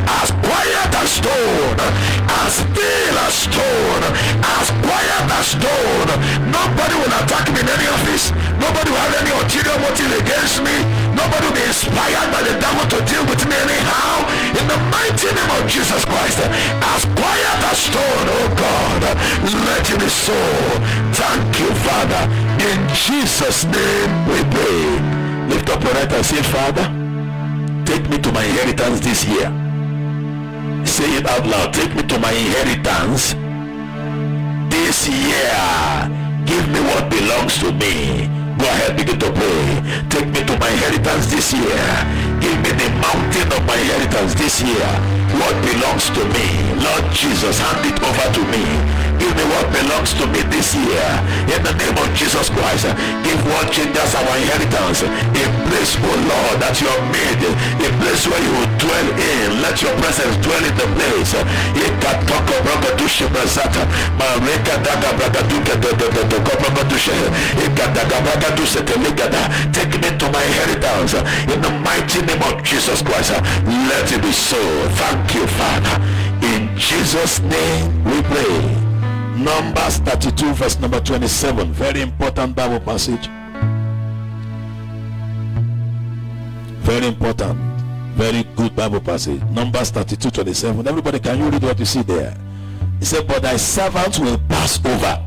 As quiet as stone, as still as stone, as quiet as stone. Nobody will attack me in any office. Nobody will have any ulterior motive against me. Nobody will be inspired by the devil to deal with me anyhow, in the mighty name of Jesus Christ, as quiet as stone, oh God, let it be so. Thank you, Father. In Jesus' name we pray. Lift up your right and say, Father, take me to my inheritance this year. Say it out loud. Take me to my inheritance this year. Give me what belongs to me. Go ahead, begin to pray. Take me to my inheritance this year. Give me the mountain of my inheritance this year. What belongs to me, Lord Jesus, hand it over to me. Give me what belongs to me this year. In the name of Jesus Christ, give what changes our inheritance. A place, oh Lord, that you have made. A place where you will dwell in. Let your presence dwell in the place. Take me to my inheritance. In the mighty name of Jesus Christ, let it be so. Thank you, Father. In Jesus' name we pray. Numbers 32 verse number 27. Very important Bible passage. Very important. Very good Bible passage. Numbers 32 27. Everybody, can you read what you see there? He said, but thy servants will pass over,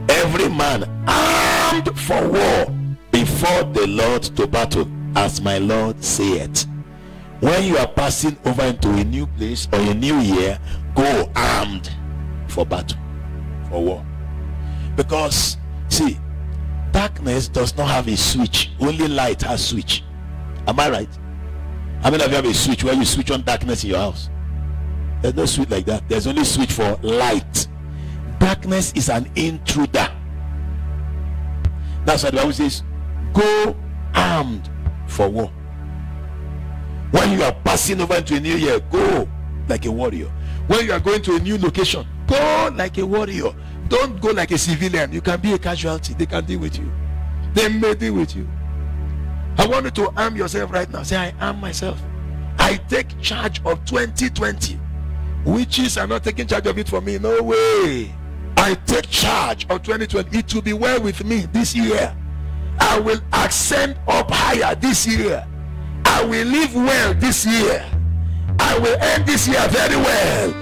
every man armed for war, before the Lord to battle, as my Lord saith. When you are passing over into a new place or a new year, go armed for battle, for war. Because see, darkness does not have a switch. Only light has switch. Am I right? How many of you have a switch where you switch on darkness in your house? There's no switch like that. There's only switch for light. Darkness is an intruder. That's why the Bible says, go armed for war. When you are passing over into a new year, go like a warrior. When you are going to a new location, go like a warrior. Don't go like a civilian. You can be a casualty. They can deal with you. They may deal with you. I want you to arm yourself right now. Say, I arm myself. I take charge of 2020. Witches are not taking charge of it for me. No way. I take charge of 2020. It will be well with me this year. I will ascend up higher this year. I will live well this year. I will end this year very well.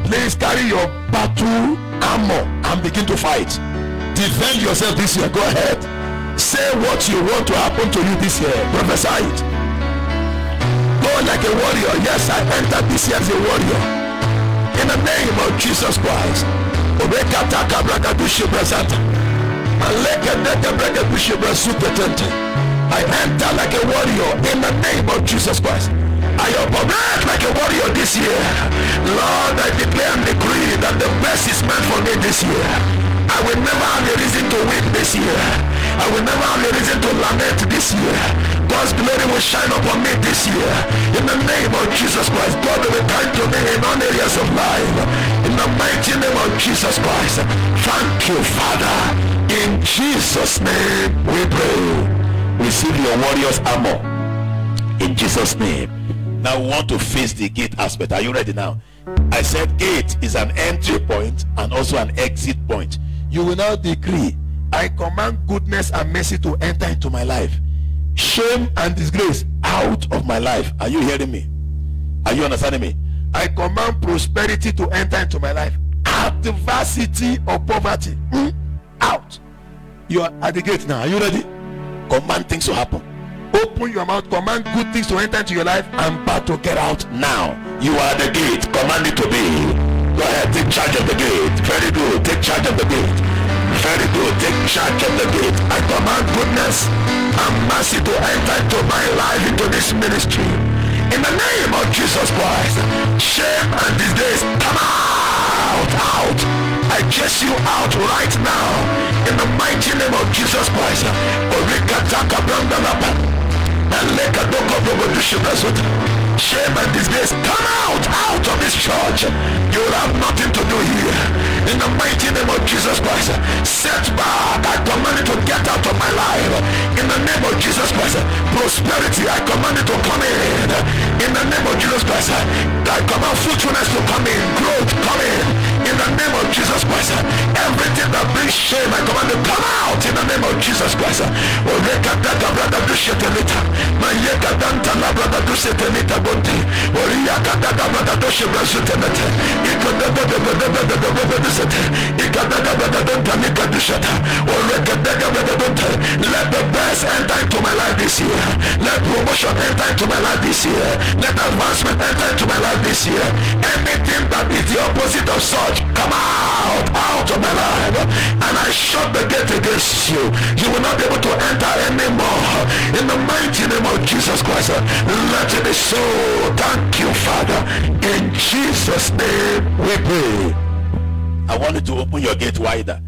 Please carry your battle armor and begin to fight. Defend yourself this year. Go ahead. Say what you want to happen to you this year. Prophesy it. Go like a warrior. Yes, I entered this year as a warrior. In the name of Jesus Christ. I enter like a warrior in the name of Jesus Christ. I operate like a warrior this year. Lord, I declare and decree that the best is meant for me this year. I will never have a reason to weep this year. I will never have a reason to lament this year. God's glory will shine upon me this year. In the name of Jesus Christ, God will be kind to me in all areas of life. In the mighty name of Jesus Christ. Thank you, Father. In Jesus' name we pray. Receive your warrior's armor. In Jesus' name. Now we want to face the gate aspect. Are you ready now? I said gate is an entry point and also an exit point. You will now decree, I command goodness and mercy to enter into my life. Shame and disgrace out of my life. Are you hearing me? Are you understanding me? I command prosperity to enter into my life. Adversity or poverty out. You are at the gate now. Are you ready? Command things to happen. Open your mouth. Command good things to enter into your life and bad to get out now. You are at the gate. Command it to be. Go ahead. Take charge of the gate. Very good. Take charge of the gate. Very good. Take charge of the gate. I command goodness and mercy to enter into my life, into this ministry. In the name of Jesus Christ. Shame and disgrace, come out. Out. I chase you out right now. In the mighty name of Jesus Christ. Shame and disgrace, come out of this church. You will have nothing to do here. In the mighty name of Jesus Christ. Setback, I command it to get out of my life. In the name of Jesus Christ. Prosperity, I command it to come in. In the name of Jesus Christ. I command fruitfulness to come in. Growth, come in. In the name of Jesus Christ. Everything that brings shame, I command it to come out. In the name of Jesus Christ. setenita bonte. Oria kadaga bagadoshe brazutemete. Ikadaga bagadosete. Ikadaga bagadonta nikadushata. Orekadaga bagadonta. Let the best enter into my life this year. Let promotion enter into my life this year. Let advancement enter into my life this year. Anything that is the opposite of such, come out of my life. And I shut the gate against you. You will not be able to enter anymore. In the mighty name of Jesus Christ, let it be so. Thank you, Father. In Jesus' name we pray. I want you to open your gate wider.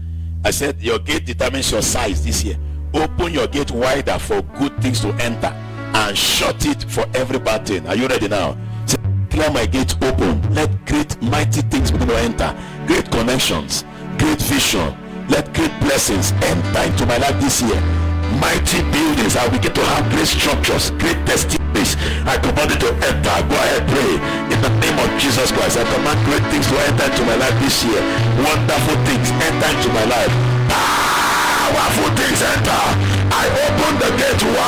I said your gate determines your size this year. Open your gate wider for good things to enter and shut it for every bad thing. Are you ready now? Say, clear my gate open. Let great mighty things begin to enter. Great connections, great vision. Let great blessings enter into my life this year. Mighty buildings. I will begin to have great structures, great testimonies. I command it to enter. Go ahead, pray. In the name of Jesus Christ, I command great things to enter into my life this year. Wonderful things enter into my life. Powerful things enter. I open the gate wide.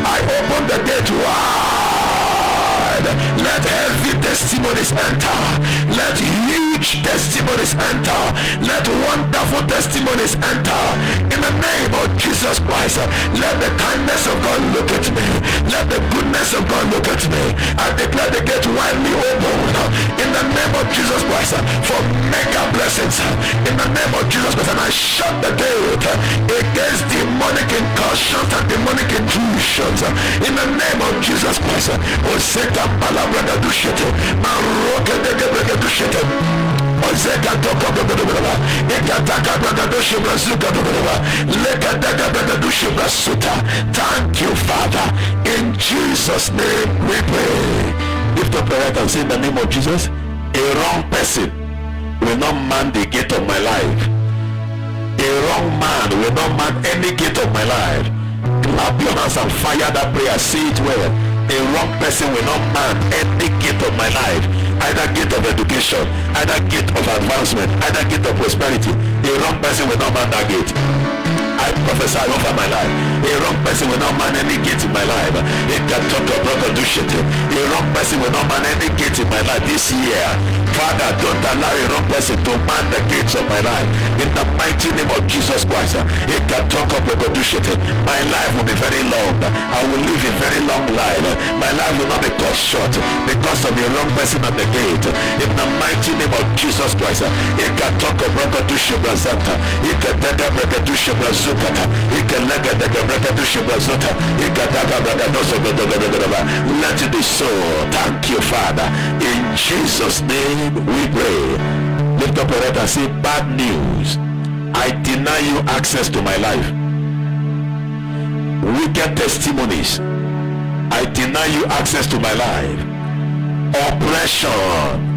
I open the gate wide. Let heavy testimonies enter. Let huge testimonies enter. Let wonderful testimonies enter. In the name of Jesus Christ, let the kindness of God look at me. Let the goodness of God look at me. I declare the gate widely open. In the name of Jesus Christ, for mega blessings. In the name of Jesus Christ, and I shut the gate against demonic incursions and demonic intrusions. In the name of Jesus Christ, Oseka Palabra Dushete, Maroka de Dushete. Thank you, Father. In Jesus' name we pray. Lift up your right and say, in the name of Jesus, a wrong person will not man the gate of my life. A wrong man will not man any gate of my life. Clap your hands and fire that prayer. Say it well. A wrong person will not man any gate of my life. Either gate of education, either gate of advancement, either gate of prosperity. A wrong person will not man that gate. I prophesy over my life. A wrong person will not man any gate in my life. A wrong person will not man any gate in my life this year. Father, don't allow a wrong person to man the gates of my life. In the mighty name of Jesus Christ, my life will be very long. I will live a very long life. My life will not be cut short because of the wrong person at the gate. In the mighty name of Jesus Christ, let it be so. Thank you, Father. In Jesus' name we pray. Lift up your head and say, bad news. I deny you access to my life. Wicked testimonies. I deny you access to my life. Oppression.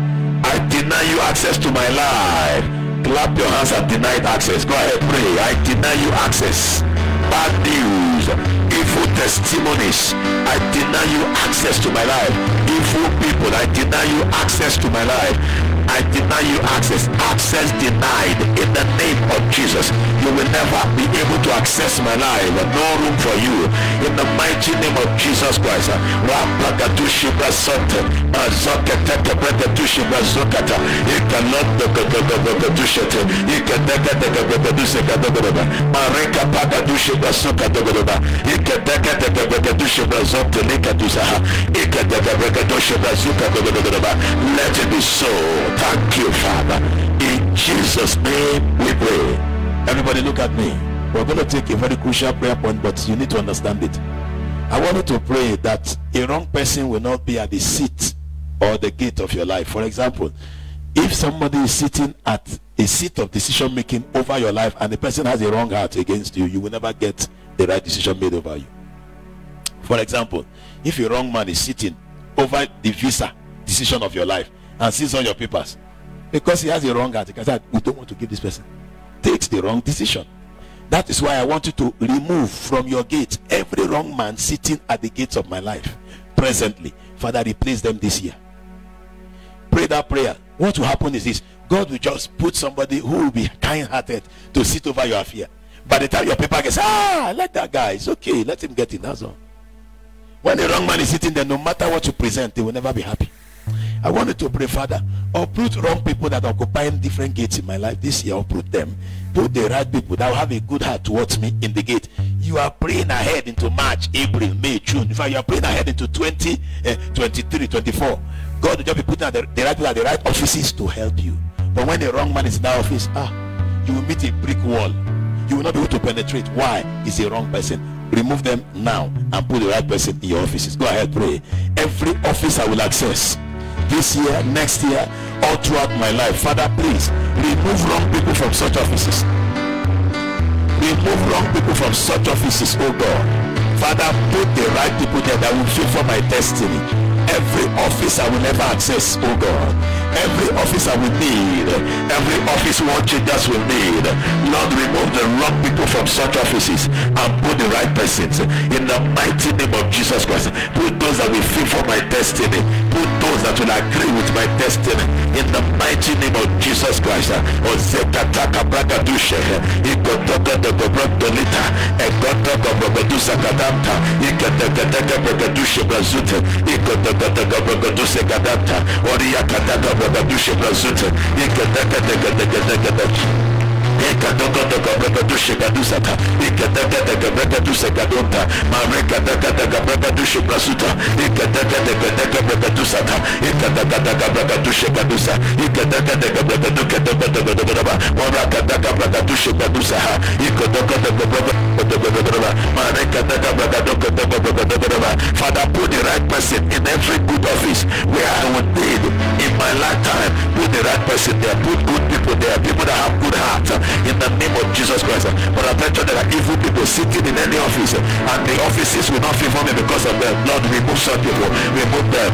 I deny you access to my life. Clap your hands and deny access. Go ahead, pray. I deny you access. Bad news. Evil testimonies. I deny you access to my life. Evil people. I deny you access to my life. I deny you access. Access denied in the name of Jesus. You will never be able to access my life. No room for you. In the mighty name of Jesus Christ. Let it be so. Thank you, Father. In Jesus' name we pray. Everybody look at me. We're going to take a very crucial prayer point, but you need to understand it. I want you to pray that a wrong person will not be at the seat or the gate of your life. For example, if somebody is sitting at a seat of decision making over your life and the person has a wrong heart against you, you will never get the right decision made over you. For example, if a wrong man is sitting over the visa decision of your life and sees on your papers, because he has a wrong heart, because we don't want to give this person, takes the wrong decision. That is why I want you to remove from your gate every wrong man sitting at the gates of my life presently. Father, replace them this year. Pray that prayer. What will happen is this: God will just put somebody who will be kind-hearted to sit over your affair. By the time your paper gets, let that guy, it's okay, let him get in, that's all. When the wrong man is sitting there, no matter what you present, they will never be happy. I wanted to pray, Father, uproot wrong people that are occupying different gates in my life this year. Uproot them. Put the right people that will have a good heart towards me in the gate. You are praying ahead into March, April, May, June. In fact, you are praying ahead into 23, 24. God will just be putting the right people at the right offices to help you. But when the wrong man is in that office, you will meet a brick wall. You will not be able to penetrate. Why? It's a wrong person. Remove them now and put the right person in your offices. Go ahead, pray. Every office I will access this year, next year, all throughout my life, Father, please remove wrong people from such offices. Remove wrong people from such offices, oh God. Father, put the right people there that will fulfill my destiny. Every office I will never access, oh God. Every office I will need, every office one changes will need. Lord, remove the wrong people from such offices and put the right persons in the mighty name of Jesus Christ. Put those that will fit for my destiny. Put those that will agree with my destiny in the mighty name of Jesus Christ. Bragadusha Brazuta, Ekadokadokabrakadusha Gadusata, Ekadakadakabrakadusa Gadonta, Marekadakadakabrakadusa Brasuta, Ekadakadakabrakadusata, Ekadakadakabrakadusha Gadusa, Ekadakadakabrakaduka, Morakadakabrakadusha Gadusa, Ekadakadakabrakadusha, Marekadakabrakadusha. Father, put the right person in every good office where I would need in my lifetime. Put the right person there, put good people there, people that have good heart. In the name of Jesus Christ. But I mentioned there are evil people sitting in any office, and the offices will not favor me because of them. Lord, remove some people, remove them.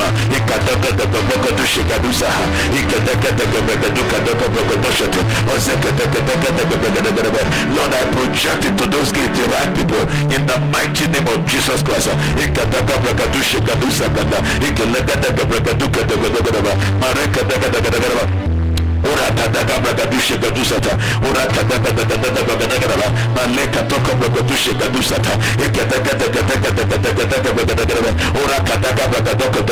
Lord, I project into those gates the right people in the mighty name of Jesus Christ. Ora kadaka bragadusha gadusata, ora kadaka bragadusha maleka toka bragadusha gadusata, ekadaka ora kadaka bragadusha,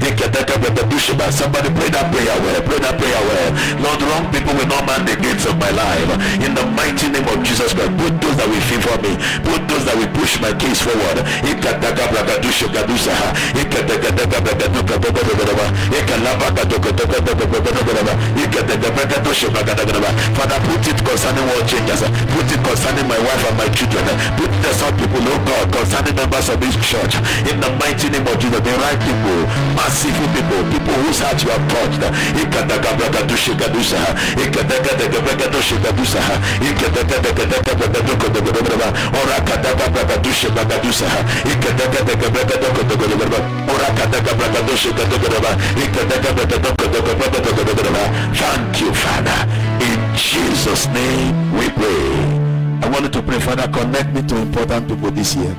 ekadaka bragadusha. Somebody pray that prayer well, pray that prayer well. Lord, wrong people will not man the gates of my life. In the mighty name of Jesus Christ, put those that will favor me, put those that will push my case forward. Ekadaka bragadusha gadusa, ekadaka bragadusha, ekalaba gadusha. Father, put it concerning world changers, put it concerning my wife and my children, put the some people, oh God, concerning members of this church. In the mighty name of Jesus, the right people, massive people, people whose hearts you have touched. Thank you, Father. In Jesus' name we pray. I wanted to pray, Father, connect me to important people this year.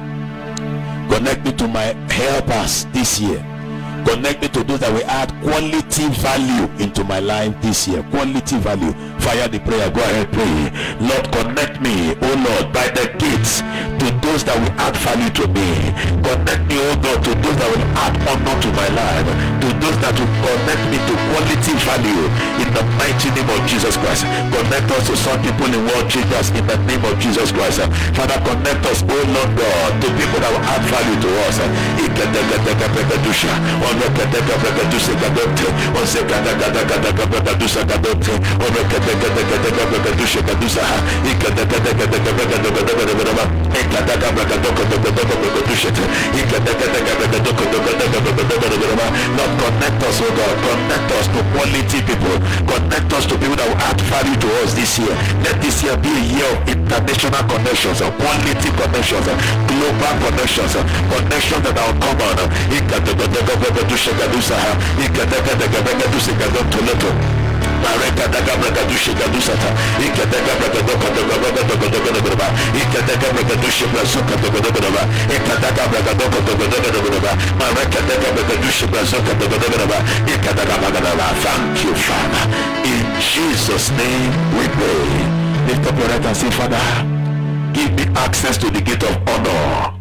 Connect me to my helpers this year. Connect me to those that will add quality value into my life this year. Quality value. Fire the prayer. Go ahead, pray. Lord, connect me, oh Lord, by the gates to those that will add value to me. Connect me, oh God, to those that will add honor to my life. To those that will connect me to quality value in the mighty name of Jesus Christ. Connect us to some people in world changers in the name of Jesus Christ. Father, connect us, oh Lord God, to people that will add value to us. Lord, connect us, oh God, connect us to quality people, connect us to people that will add value to us this year. Let this year be a year of international connections, quality connections, global connections, connections that are common. Thank you, Father. In Jesus' name we pray. Lift up your right and say, Father, give me access to the gate of honor.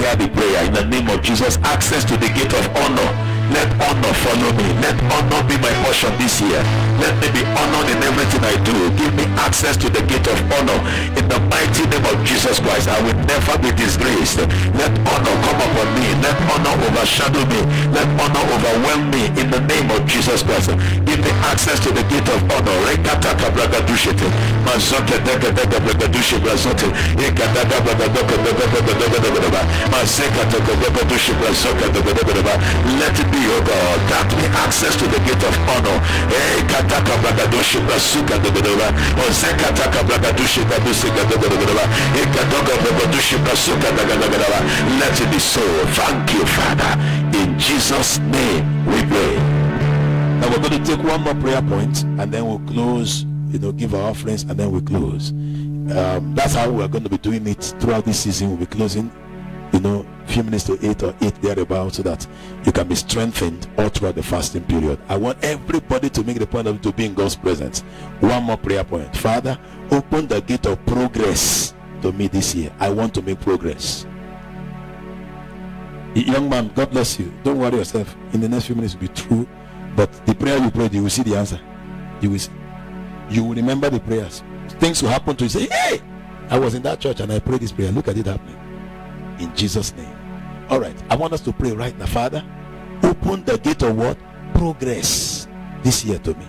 fire the prayer in the name of Jesus. Access to the gate of honor. Let honor follow me. Let honor be my portion this year. Let me be honored in everything I do. Give me access to the gate of honor in the mighty name of Jesus Christ. I will never be disgraced. Let honor come upon me. Let honor overshadow me. Let honor overwhelm me in the name of Jesus Christ. Give me access to the gate of honor. Let it be, oh God, grant me access to the gate of honor. Let it be so. Thank you, Father. In Jesus' name we pray. Now we're going to take one more prayer point and then we'll close, give our offerings and then we'll close. That's how we're going to be doing it throughout this season. We'll be closing few minutes to 8 or 8 thereabout, so that you can be strengthened all throughout the fasting period. I want everybody to make the point of to be in God's presence. One more prayer point. Father, open the gate of progress to me this year. I want to make progress. Young man, God bless you. Don't worry yourself. In the next few minutes will be true, but the prayer you prayed, you will see the answer. You will remember the prayers. Things will happen to you. Say, hey, I was in that church and I prayed this prayer. Look at it happening. In Jesus' name. All right, I want us to pray right now. Father, open the gate of what? Progress this year to me.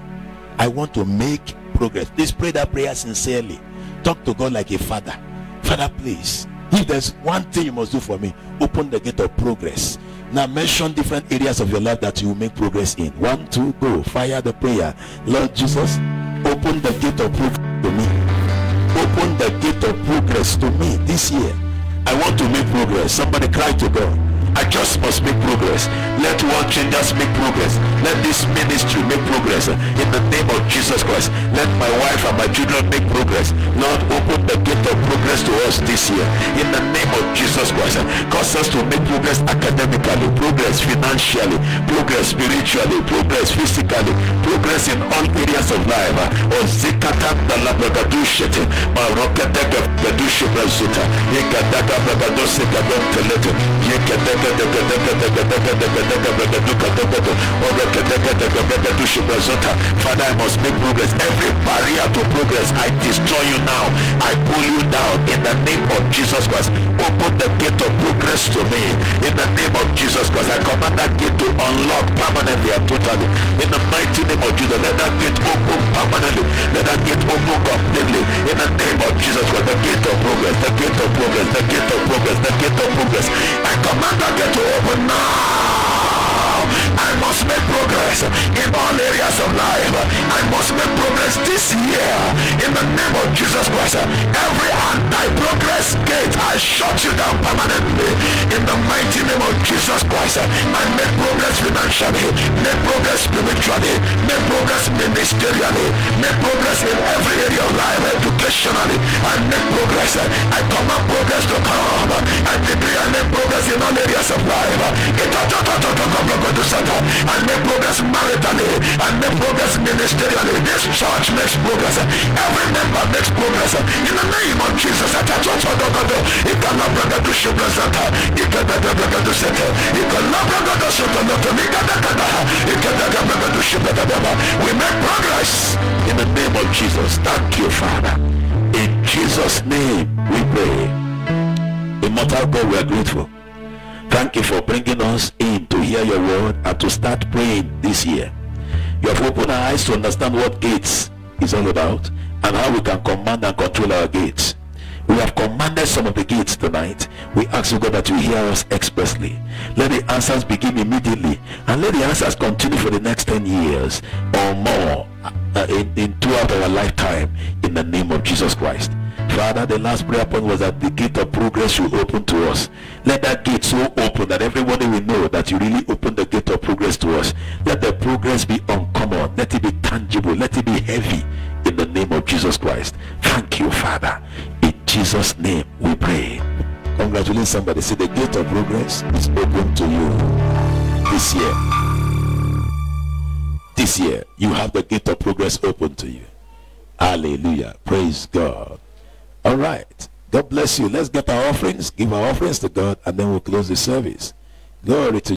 I want to make progress. Please pray that prayer sincerely. Talk to God like a father. Father, please, if there's one thing you must do for me, open the gate of progress. Now mention different areas of your life that you will make progress in. 1, 2, go. Fire the prayer. Lord Jesus, open the gate of progress to me. Open the gate of progress to me this year. I want to make progress. Somebody cry to God. I just must make progress. Let World Changers make progress. Let this ministry make progress. In the name of Jesus Christ. Let my wife and my children make progress. Lord, open the gate of progress to us this year. In the name of Jesus Christ. Cause us to make progress academically, progress financially, progress spiritually, progress physically, progress in all areas of life. Father, I must make progress. Every barrier to progress, I destroy you now. I pull you down in the name of Jesus Christ. Open the gate of progress to me in the name of Jesus Christ. I command that gate to unlock permanently and totally in the mighty name of Jesus. Let that gate open permanently. Let that gate open completely in the name of Jesus Christ. The gate of progress, the gate of progress, the gate of progress, the gate of progress. I command that gate to open now. I must make progress in all areas of life. I must make progress this year in the name of Jesus Christ. Every anti-progress gate, I shut you down permanently in the mighty name of Jesus Christ. I make progress financially, make progress spiritually, make progress ministerially, make progress in every area of life, educationally. I make progress. I command progress to come. I decree I make progress in all areas of life. I make progress maritally. I make progress ministerially. This church makes progress. Every member makes progress. In the name of Jesus, we make progress in the name of Jesus. Thank you, Father. In Jesus' name we pray. Immortal God, we are grateful. Thank you for bringing us in to hear your word and to start praying this year. You have opened our eyes to understand what gates is all about and how we can command and control our gates. We have commanded some of the gates tonight. We ask you, God, that you hear us expressly. Let the answers begin immediately and let the answers continue for the next 10 years or more throughout our lifetime in the name of Jesus Christ. Father, the last prayer point was that the gate of progress will open to us. Let that gate so open that everybody will know that you really opened the gate of progress to us. Let the progress be uncommon. Let it be tangible. Let it be heavy in the name of Jesus Christ. Thank you, Father. In Jesus' name we pray. Congratulations, somebody. Say the gate of progress is open to you this year. This year, you have the gate of progress open to you. Hallelujah. Praise God. All right. God bless you. Let's get our offerings, give our offerings to God, and then we'll close the service. Glory to